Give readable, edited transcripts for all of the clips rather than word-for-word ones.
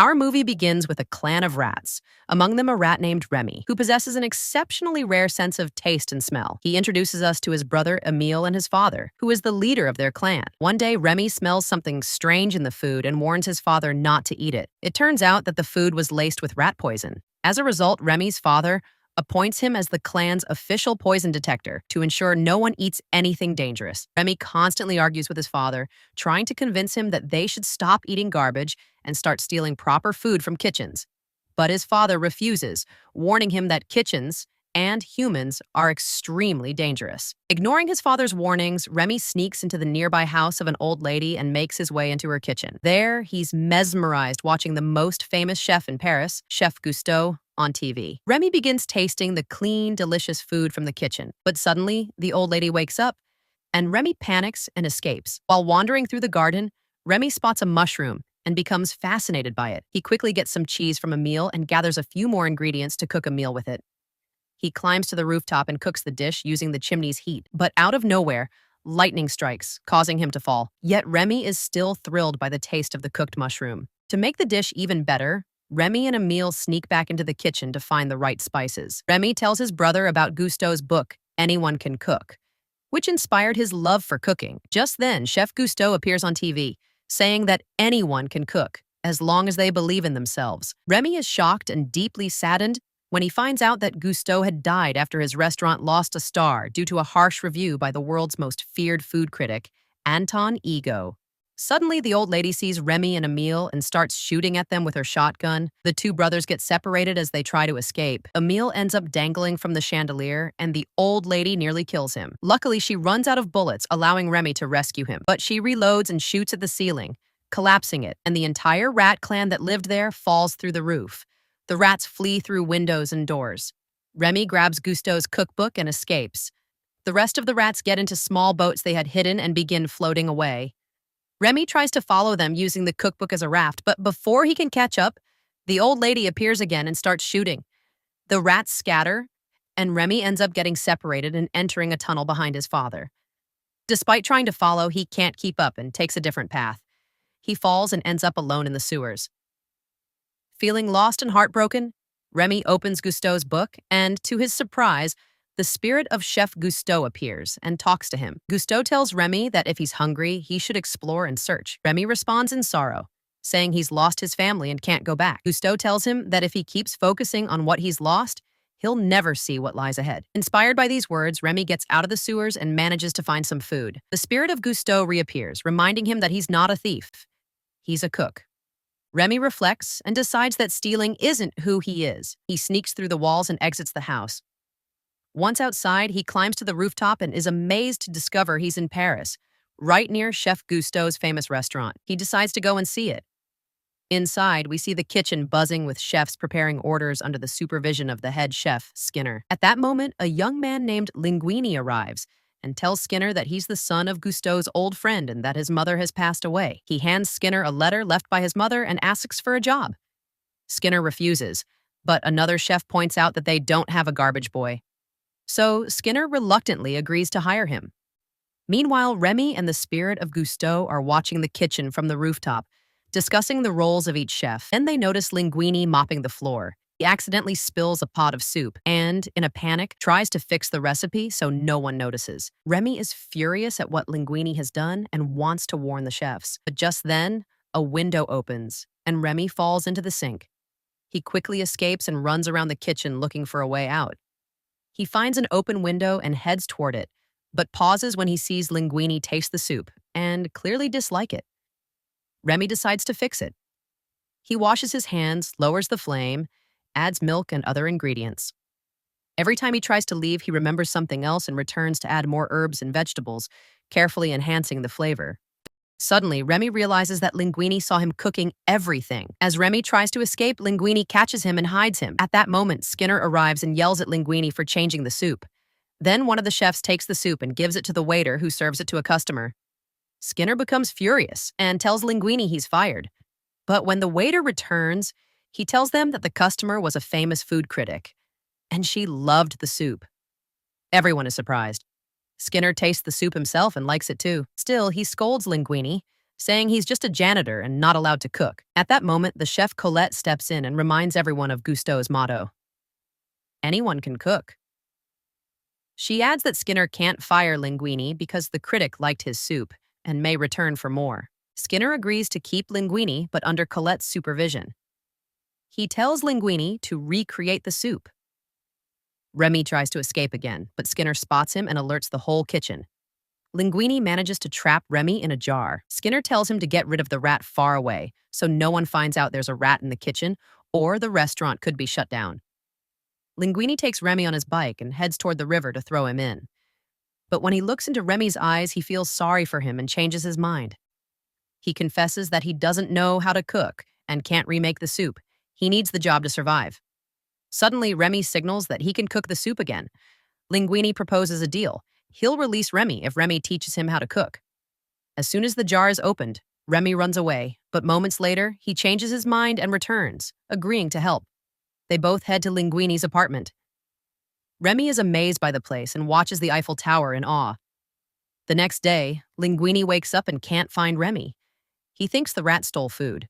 Our movie begins with a clan of rats, among them a rat named Remy, who possesses an exceptionally rare sense of taste and smell. He introduces us to his brother Emile and his father, who is the leader of their clan. One day, Remy smells something strange in the food and warns his father not to eat it. It turns out that the food was laced with rat poison. As a result, Remy's father appoints him as the clan's official poison detector to ensure no one eats anything dangerous. Remy constantly argues with his father, trying to convince him that they should stop eating garbage and start stealing proper food from kitchens. But his father refuses, warning him that kitchens and humans are extremely dangerous. Ignoring his father's warnings, Remy sneaks into the nearby house of an old lady and makes his way into her kitchen. There, he's mesmerized watching the most famous chef in Paris, Chef Gusteau, on TV. Remy begins tasting the clean, delicious food from the kitchen, but suddenly, the old lady wakes up, and Remy panics and escapes. While wandering through the garden, Remy spots a mushroom and becomes fascinated by it. He quickly gets some cheese from Emile and gathers a few more ingredients to cook a meal with it. He climbs to the rooftop and cooks the dish using the chimney's heat, but out of nowhere, lightning strikes, causing him to fall. Yet Remy is still thrilled by the taste of the cooked mushroom. To make the dish even better, Remy and Emile sneak back into the kitchen to find the right spices. Remy tells his brother about Gusteau's book, Anyone Can Cook, which inspired his love for cooking. Just then, Chef Gusteau appears on TV, saying that anyone can cook, as long as they believe in themselves. Remy is shocked and deeply saddened when he finds out that Gusteau had died after his restaurant lost a star due to a harsh review by the world's most feared food critic, Anton Ego. Suddenly, the old lady sees Remy and Emile and starts shooting at them with her shotgun. The two brothers get separated as they try to escape. Emile ends up dangling from the chandelier, and the old lady nearly kills him. Luckily, she runs out of bullets, allowing Remy to rescue him. But she reloads and shoots at the ceiling, collapsing it, and the entire rat clan that lived there falls through the roof. The rats flee through windows and doors. Remy grabs Gusteau's cookbook and escapes. The rest of the rats get into small boats they had hidden and begin floating away. Remy tries to follow them using the cookbook as a raft, but before he can catch up, the old lady appears again and starts shooting. The rats scatter, and Remy ends up getting separated and entering a tunnel behind his father. Despite trying to follow, he can't keep up and takes a different path. He falls and ends up alone in the sewers. Feeling lost and heartbroken, Remy opens Gusteau's book, and to his surprise, the spirit of Chef Gusteau appears and talks to him. Gusteau tells Remy that if he's hungry, he should explore and search. Remy responds in sorrow, saying he's lost his family and can't go back. Gusteau tells him that if he keeps focusing on what he's lost, he'll never see what lies ahead. Inspired by these words, Remy gets out of the sewers and manages to find some food. The spirit of Gusteau reappears, reminding him that he's not a thief. He's a cook. Remy reflects and decides that stealing isn't who he is. He sneaks through the walls and exits the house. Once outside, he climbs to the rooftop and is amazed to discover he's in Paris, right near Chef Gusteau's famous restaurant. He decides to go and see it. Inside, we see the kitchen buzzing with chefs preparing orders under the supervision of the head chef, Skinner. At that moment, a young man named Linguini arrives and tells Skinner that he's the son of Gusteau's old friend and that his mother has passed away. He hands Skinner a letter left by his mother and asks for a job. Skinner refuses, but another chef points out that they don't have a garbage boy. So Skinner reluctantly agrees to hire him. Meanwhile, Remy and the spirit of Gusteau are watching the kitchen from the rooftop, discussing the roles of each chef. Then they notice Linguini mopping the floor. He accidentally spills a pot of soup and, in a panic, tries to fix the recipe so no one notices. Remy is furious at what Linguini has done and wants to warn the chefs. But just then, a window opens and Remy falls into the sink. He quickly escapes and runs around the kitchen looking for a way out. He finds an open window and heads toward it, but pauses when he sees Linguini taste the soup and clearly dislike it. Remy decides to fix it. He washes his hands, lowers the flame, adds milk and other ingredients. Every time he tries to leave, he remembers something else and returns to add more herbs and vegetables, carefully enhancing the flavor. Suddenly, Remy realizes that Linguini saw him cooking everything. As Remy tries to escape, Linguini catches him and hides him. At that moment, Skinner arrives and yells at Linguini for changing the soup. Then one of the chefs takes the soup and gives it to the waiter who serves it to a customer. Skinner becomes furious and tells Linguini he's fired. But when the waiter returns, he tells them that the customer was a famous food critic, and she loved the soup. Everyone is surprised. Skinner tastes the soup himself and likes it too. Still, he scolds Linguini, saying he's just a janitor and not allowed to cook. At that moment, the chef Colette steps in and reminds everyone of Gusteau's motto: anyone can cook. She adds that Skinner can't fire Linguini because the critic liked his soup and may return for more. Skinner agrees to keep Linguini, but under Colette's supervision. He tells Linguini to recreate the soup. Remy tries to escape again, but Skinner spots him and alerts the whole kitchen. Linguini manages to trap Remy in a jar. Skinner tells him to get rid of the rat far away, so no one finds out there's a rat in the kitchen, or the restaurant could be shut down. Linguini takes Remy on his bike and heads toward the river to throw him in. But when he looks into Remy's eyes, he feels sorry for him and changes his mind. He confesses that he doesn't know how to cook and can't remake the soup. He needs the job to survive. Suddenly, Remy signals that he can cook the soup again. Linguini proposes a deal. He'll release Remy if Remy teaches him how to cook. As soon as the jar is opened, Remy runs away, but moments later, he changes his mind and returns, agreeing to help. They both head to Linguini's apartment. Remy is amazed by the place and watches the Eiffel Tower in awe. The next day, Linguini wakes up and can't find Remy. He thinks the rat stole food.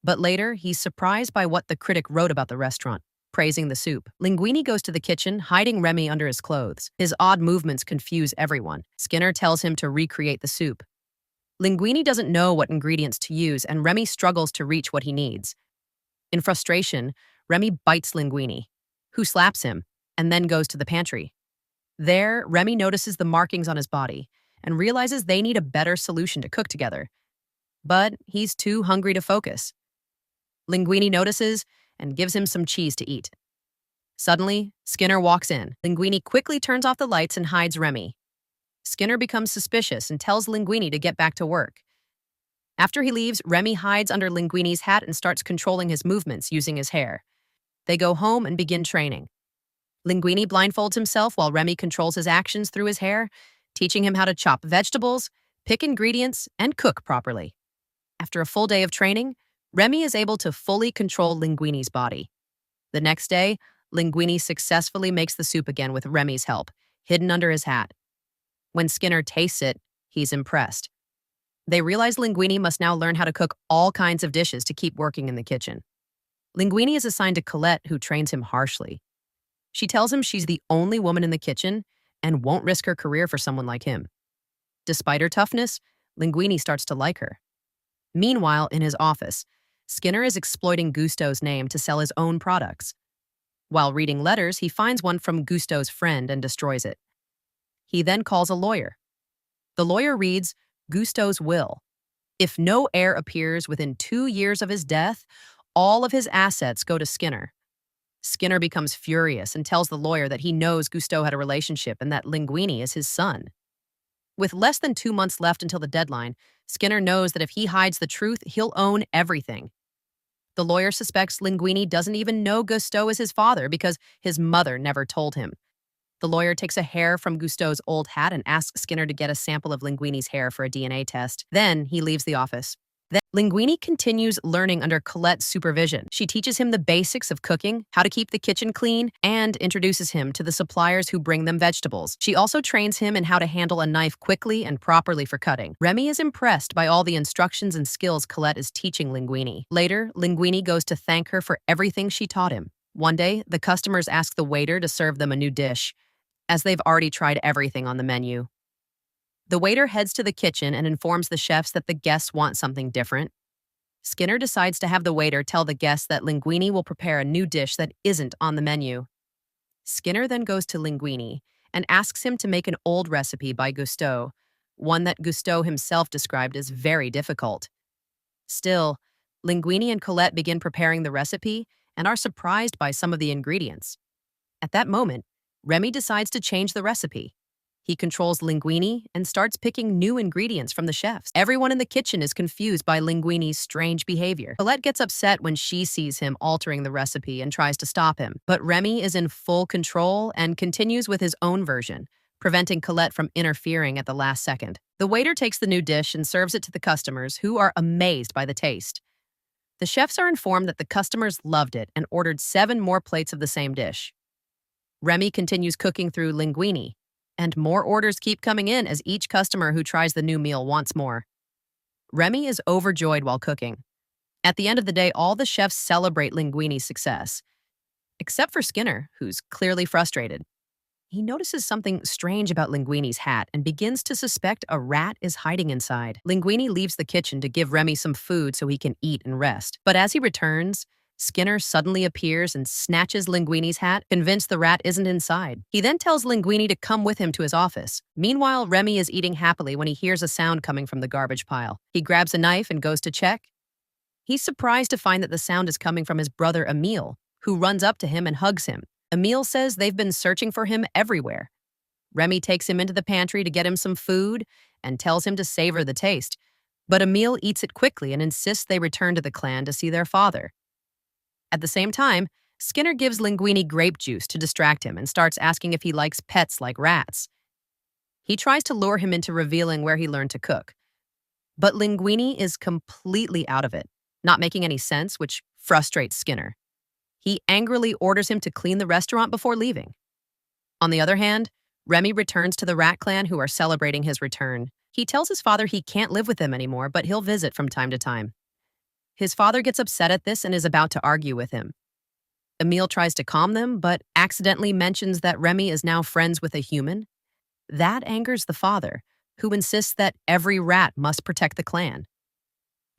But later, he's surprised by what the critic wrote about the restaurant, praising the soup. Linguini goes to the kitchen, hiding Remy under his clothes. His odd movements confuse everyone. Skinner tells him to recreate the soup. Linguini doesn't know what ingredients to use, and Remy struggles to reach what he needs. In frustration, Remy bites Linguini, who slaps him, and then goes to the pantry. There, Remy notices the markings on his body and realizes they need a better solution to cook together. But he's too hungry to focus. Linguini notices and gives him some cheese to eat. Suddenly, Skinner walks in. Linguini quickly turns off the lights and hides Remy. Skinner becomes suspicious and tells Linguini to get back to work. After he leaves, Remy hides under Linguini's hat and starts controlling his movements using his hair. They go home and begin training. Linguini blindfolds himself while Remy controls his actions through his hair, teaching him how to chop vegetables, pick ingredients, and cook properly. After a full day of training, Remy is able to fully control Linguini's body. The next day, Linguini successfully makes the soup again with Remy's help, hidden under his hat. When Skinner tastes it, he's impressed. They realize Linguini must now learn how to cook all kinds of dishes to keep working in the kitchen. Linguini is assigned to Colette, who trains him harshly. She tells him she's the only woman in the kitchen and won't risk her career for someone like him. Despite her toughness, Linguini starts to like her. Meanwhile, in his office, Skinner is exploiting Gusteau's name to sell his own products. While reading letters, he finds one from Gusteau's friend and destroys it. He then calls a lawyer. The lawyer reads Gusteau's will. If no heir appears within 2 years of his death, all of his assets go to Skinner. Skinner becomes furious and tells the lawyer that he knows Gusteau had a relationship and that Linguini is his son. With less than 2 months left until the deadline, Skinner knows that if he hides the truth, he'll own everything. The lawyer suspects Linguini doesn't even know Gusteau is his father because his mother never told him. The lawyer takes a hair from Gusteau's old hat and asks Skinner to get a sample of Linguini's hair for a DNA test. Then he leaves the office. Linguini continues learning under Colette's supervision. She teaches him the basics of cooking, how to keep the kitchen clean, and introduces him to the suppliers who bring them vegetables. She also trains him in how to handle a knife quickly and properly for cutting. Remy is impressed by all the instructions and skills Colette is teaching Linguini. Later, Linguini goes to thank her for everything she taught him. One day, the customers ask the waiter to serve them a new dish, as they've already tried everything on the menu. The waiter heads to the kitchen and informs the chefs that the guests want something different. Skinner decides to have the waiter tell the guests that Linguini will prepare a new dish that isn't on the menu. Skinner then goes to Linguini and asks him to make an old recipe by Gusteau, one that Gusteau himself described as very difficult. Still, Linguini and Colette begin preparing the recipe and are surprised by some of the ingredients. At that moment, Remy decides to change the recipe. He controls Linguini and starts picking new ingredients from the chefs. Everyone in the kitchen is confused by Linguini's strange behavior. Colette gets upset when she sees him altering the recipe and tries to stop him. But Remy is in full control and continues with his own version, preventing Colette from interfering at the last second. The waiter takes the new dish and serves it to the customers, who are amazed by the taste. The chefs are informed that the customers loved it and ordered 7 more plates of the same dish. Remy continues cooking through Linguini, and more orders keep coming in as each customer who tries the new meal wants more. Remy is overjoyed while cooking. At the end of the day, all the chefs celebrate Linguini's success, except for Skinner, who's clearly frustrated. He notices something strange about Linguini's hat and begins to suspect a rat is hiding inside. Linguini leaves the kitchen to give Remy some food so he can eat and rest. But as he returns, Skinner suddenly appears and snatches Linguini's hat, convinced the rat isn't inside. He then tells Linguini to come with him to his office. Meanwhile, Remy is eating happily when he hears a sound coming from the garbage pile. He grabs a knife and goes to check. He's surprised to find that the sound is coming from his brother Emile, who runs up to him and hugs him. Emile says they've been searching for him everywhere. Remy takes him into the pantry to get him some food and tells him to savor the taste. But Emile eats it quickly and insists they return to the clan to see their father. At the same time, Skinner gives Linguini grape juice to distract him and starts asking if he likes pets like rats. He tries to lure him into revealing where he learned to cook. But Linguini is completely out of it, not making any sense, which frustrates Skinner. He angrily orders him to clean the restaurant before leaving. On the other hand, Remy returns to the Rat Clan, who are celebrating his return. He tells his father he can't live with them anymore, but he'll visit from time to time. His father gets upset at this and is about to argue with him. Emile tries to calm them, but accidentally mentions that Remy is now friends with a human. That angers the father, who insists that every rat must protect the clan.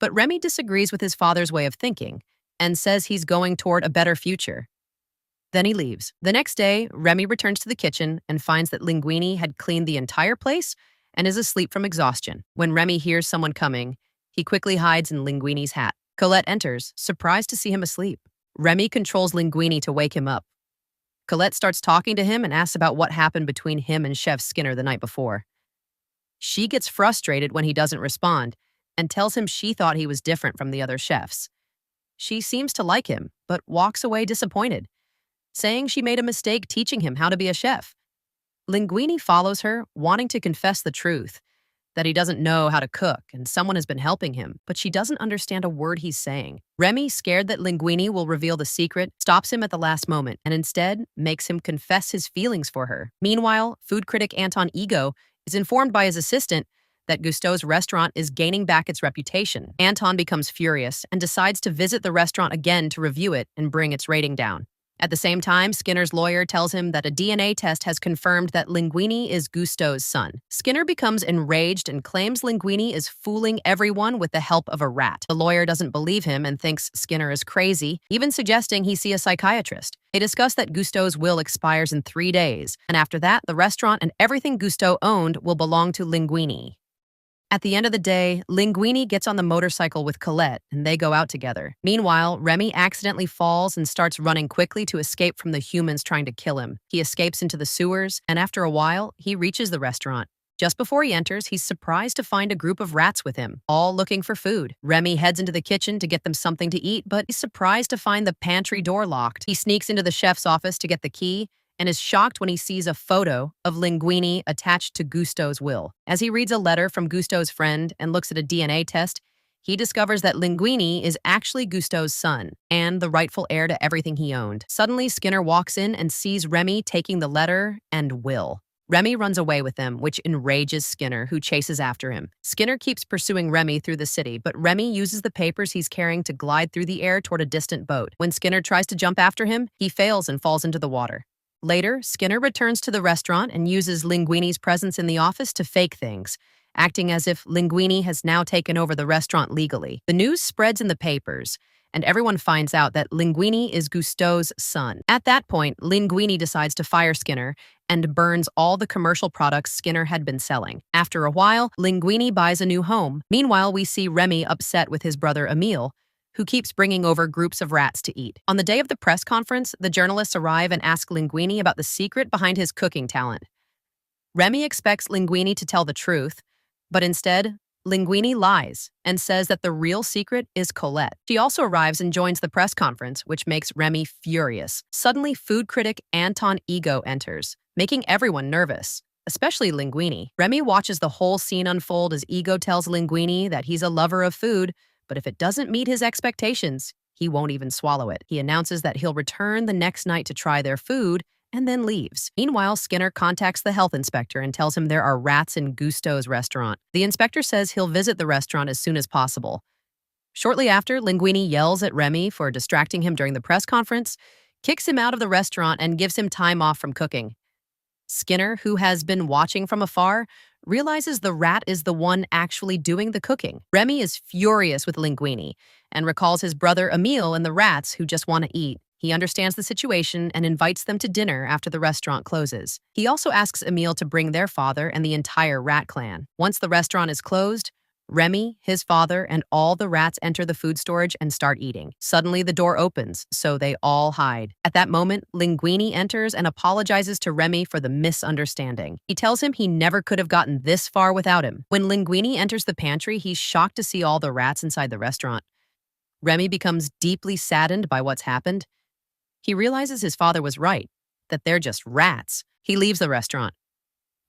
But Remy disagrees with his father's way of thinking and says he's going toward a better future. Then he leaves. The next day, Remy returns to the kitchen and finds that Linguini had cleaned the entire place and is asleep from exhaustion. When Remy hears someone coming, he quickly hides in Linguini's hat. Colette enters, surprised to see him asleep. Remy controls Linguini to wake him up. Colette starts talking to him and asks about what happened between him and Chef Skinner the night before. She gets frustrated when he doesn't respond and tells him she thought he was different from the other chefs. She seems to like him, but walks away disappointed, saying she made a mistake teaching him how to be a chef. Linguini follows her, wanting to confess the truth, that he doesn't know how to cook and someone has been helping him, but she doesn't understand a word he's saying. Remy, scared that Linguini will reveal the secret, stops him at the last moment and instead makes him confess his feelings for her. Meanwhile, food critic Anton Ego is informed by his assistant that Gusteau's restaurant is gaining back its reputation. Anton becomes furious and decides to visit the restaurant again to review it and bring its rating down. At the same time, Skinner's lawyer tells him that a DNA test has confirmed that Linguini is Gusteau's son. Skinner becomes enraged and claims Linguini is fooling everyone with the help of a rat. The lawyer doesn't believe him and thinks Skinner is crazy, even suggesting he see a psychiatrist. They discuss that Gusteau's will expires in 3 days, and after that, the restaurant and everything Gusteau owned will belong to Linguini. At the end of the day, Linguini gets on the motorcycle with Colette, and they go out together. Meanwhile, Remy accidentally falls and starts running quickly to escape from the humans trying to kill him. He escapes into the sewers, and after a while, he reaches the restaurant. Just before he enters, he's surprised to find a group of rats with him, all looking for food. Remy heads into the kitchen to get them something to eat, but he's surprised to find the pantry door locked. He sneaks into the chef's office to get the key, and is shocked when he sees a photo of Linguini attached to Gusteau's will. As he reads a letter from Gusteau's friend and looks at a DNA test, he discovers that Linguini is actually Gusteau's son and the rightful heir to everything he owned. Suddenly, Skinner walks in and sees Remy taking the letter and will. Remy runs away with them, which enrages Skinner, who chases after him. Skinner keeps pursuing Remy through the city, but Remy uses the papers he's carrying to glide through the air toward a distant boat. When Skinner tries to jump after him, he fails and falls into the water. Later, Skinner returns to the restaurant and uses Linguini's presence in the office to fake things, acting as if Linguini has now taken over the restaurant legally. The news spreads in the papers, and everyone finds out that Linguini is Gusteau's son. At that point, Linguini decides to fire Skinner and burns all the commercial products Skinner had been selling. After a while, Linguini buys a new home. Meanwhile, we see Remy upset with his brother Emile, who keeps bringing over groups of rats to eat. On the day of the press conference, the journalists arrive and ask Linguini about the secret behind his cooking talent. Remy expects Linguini to tell the truth, but instead, Linguini lies and says that the real secret is Colette. She also arrives and joins the press conference, which makes Remy furious. Suddenly, food critic Anton Ego enters, making everyone nervous, especially Linguini. Remy watches the whole scene unfold as Ego tells Linguini that he's a lover of food, but if it doesn't meet his expectations, he won't even swallow it. He announces that he'll return the next night to try their food and then leaves. Meanwhile, Skinner contacts the health inspector and tells him there are rats in Gusteau's restaurant. The inspector says he'll visit the restaurant as soon as possible. Shortly after, Linguini yells at Remy for distracting him during the press conference, kicks him out of the restaurant, and gives him time off from cooking. Skinner, who has been watching from afar, realizes the rat is the one actually doing the cooking. Remy is furious with Linguini and recalls his brother Emile and the rats who just want to eat. He understands the situation and invites them to dinner after the restaurant closes. He also asks Emile to bring their father and the entire rat clan. Once the restaurant is closed, Remy, his father, and all the rats enter the food storage and start eating. Suddenly, the door opens, so they all hide. At that moment, Linguini enters and apologizes to Remy for the misunderstanding. He tells him he never could have gotten this far without him. When Linguini enters the pantry, he's shocked to see all the rats inside the restaurant. Remy becomes deeply saddened by what's happened. He realizes his father was right, that they're just rats. He leaves the restaurant.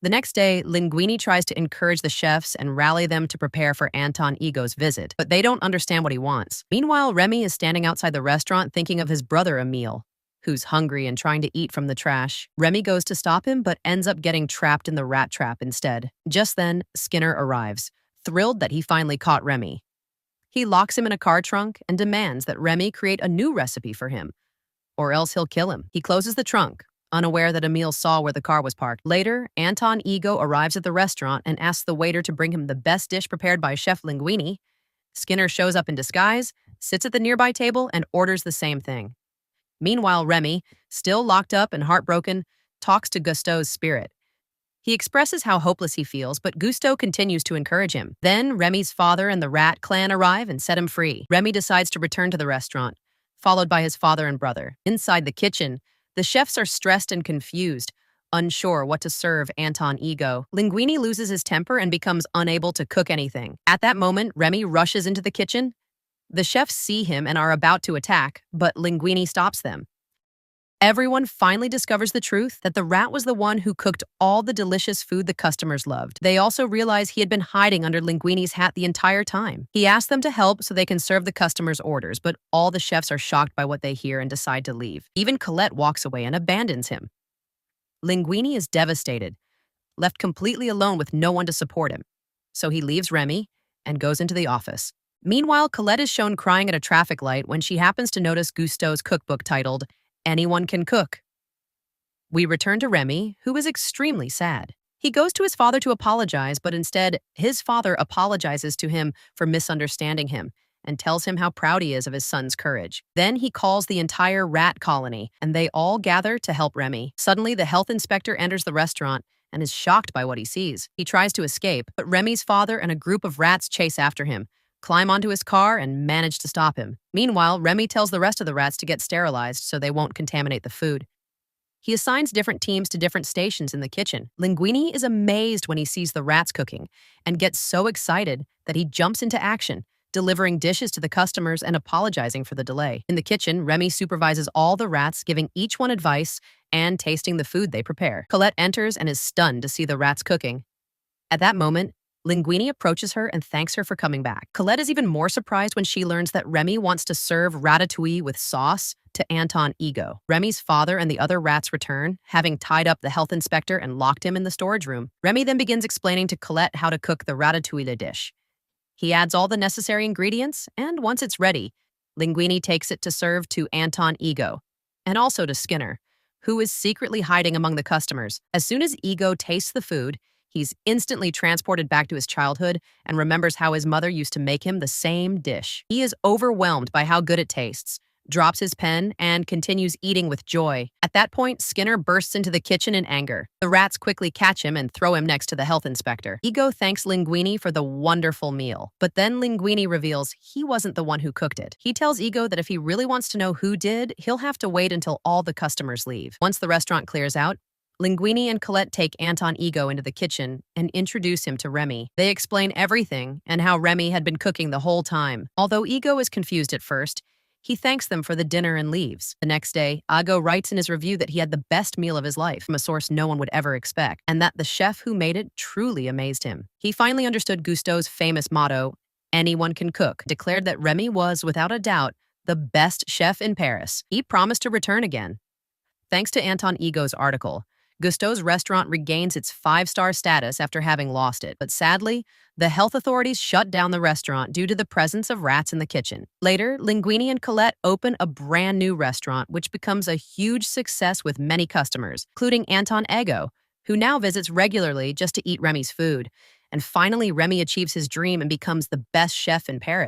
The next day, Linguini tries to encourage the chefs and rally them to prepare for Anton Ego's visit, but they don't understand what he wants. Meanwhile, Remy is standing outside the restaurant thinking of his brother Emile, who's hungry and trying to eat from the trash. Remy goes to stop him, but ends up getting trapped in the rat trap instead. Just then, Skinner arrives, thrilled that he finally caught Remy. He locks him in a car trunk and demands that Remy create a new recipe for him, or else he'll kill him. He closes the trunk, unaware that Emile saw where the car was parked. Later, Anton Ego arrives at the restaurant and asks the waiter to bring him the best dish prepared by Chef Linguini. Skinner shows up in disguise, sits at the nearby table, and orders the same thing. Meanwhile, Remy, still locked up and heartbroken, talks to Gusteau's spirit. He expresses how hopeless he feels, but Gusteau continues to encourage him. Then, Remy's father and the rat clan arrive and set him free. Remy decides to return to the restaurant, followed by his father and brother. Inside the kitchen, the chefs are stressed and confused, unsure what to serve Anton Ego. Linguini loses his temper and becomes unable to cook anything. At that moment, Remy rushes into the kitchen. The chefs see him and are about to attack, but Linguini stops them. Everyone finally discovers the truth that the rat was the one who cooked all the delicious food the customers loved. They also realize he had been hiding under Linguini's hat the entire time. He asks them to help so they can serve the customers' orders, but all the chefs are shocked by what they hear and decide to leave. Even Colette walks away and abandons him. Linguini is devastated, left completely alone with no one to support him. So he leaves Remy and goes into the office. Meanwhile, Colette is shown crying at a traffic light when she happens to notice Gusteau's cookbook titled, "Anyone Can Cook." We return to Remy, who is extremely sad. He goes to his father to apologize, but instead, his father apologizes to him for misunderstanding him and tells him how proud he is of his son's courage. Then he calls the entire rat colony, and they all gather to help Remy. Suddenly, the health inspector enters the restaurant and is shocked by what he sees. He tries to escape, but Remy's father and a group of rats chase after him, climb onto his car, and manage to stop him. Meanwhile, Remy tells the rest of the rats to get sterilized so they won't contaminate the food. He assigns different teams to different stations in the kitchen. Linguini is amazed when he sees the rats cooking and gets so excited that he jumps into action, delivering dishes to the customers and apologizing for the delay. In the kitchen, Remy supervises all the rats, giving each one advice and tasting the food they prepare. Colette enters and is stunned to see the rats cooking. At that moment, Linguini approaches her and thanks her for coming back. Colette is even more surprised when she learns that Remy wants to serve ratatouille with sauce to Anton Ego. Remy's father and the other rats return, having tied up the health inspector and locked him in the storage room. Remy then begins explaining to Colette how to cook the ratatouille dish. He adds all the necessary ingredients, and once it's ready, Linguini takes it to serve to Anton Ego, and also to Skinner, who is secretly hiding among the customers. As soon as Ego tastes the food, he's instantly transported back to his childhood and remembers how his mother used to make him the same dish. He is overwhelmed by how good it tastes, drops his pen, and continues eating with joy. At that point, Skinner bursts into the kitchen in anger. The rats quickly catch him and throw him next to the health inspector. Ego thanks Linguini for the wonderful meal, but then Linguini reveals he wasn't the one who cooked it. He tells Ego that if he really wants to know who did, he'll have to wait until all the customers leave. Once the restaurant clears out, Linguini and Colette take Anton Ego into the kitchen and introduce him to Remy. They explain everything and how Remy had been cooking the whole time. Although Ego is confused at first, he thanks them for the dinner and leaves. The next day, Ego writes in his review that he had the best meal of his life, from a source no one would ever expect, and that the chef who made it truly amazed him. He finally understood Gusteau's famous motto, "Anyone can cook," declared that Remy was, without a doubt, the best chef in Paris. He promised to return again. Thanks to Anton Ego's article, Gusteau's restaurant regains its five-star status after having lost it, but sadly, the health authorities shut down the restaurant due to the presence of rats in the kitchen. Later, Linguini and Colette open a brand new restaurant, which becomes a huge success with many customers, including Anton Ego, who now visits regularly just to eat Remy's food. And finally, Remy achieves his dream and becomes the best chef in Paris.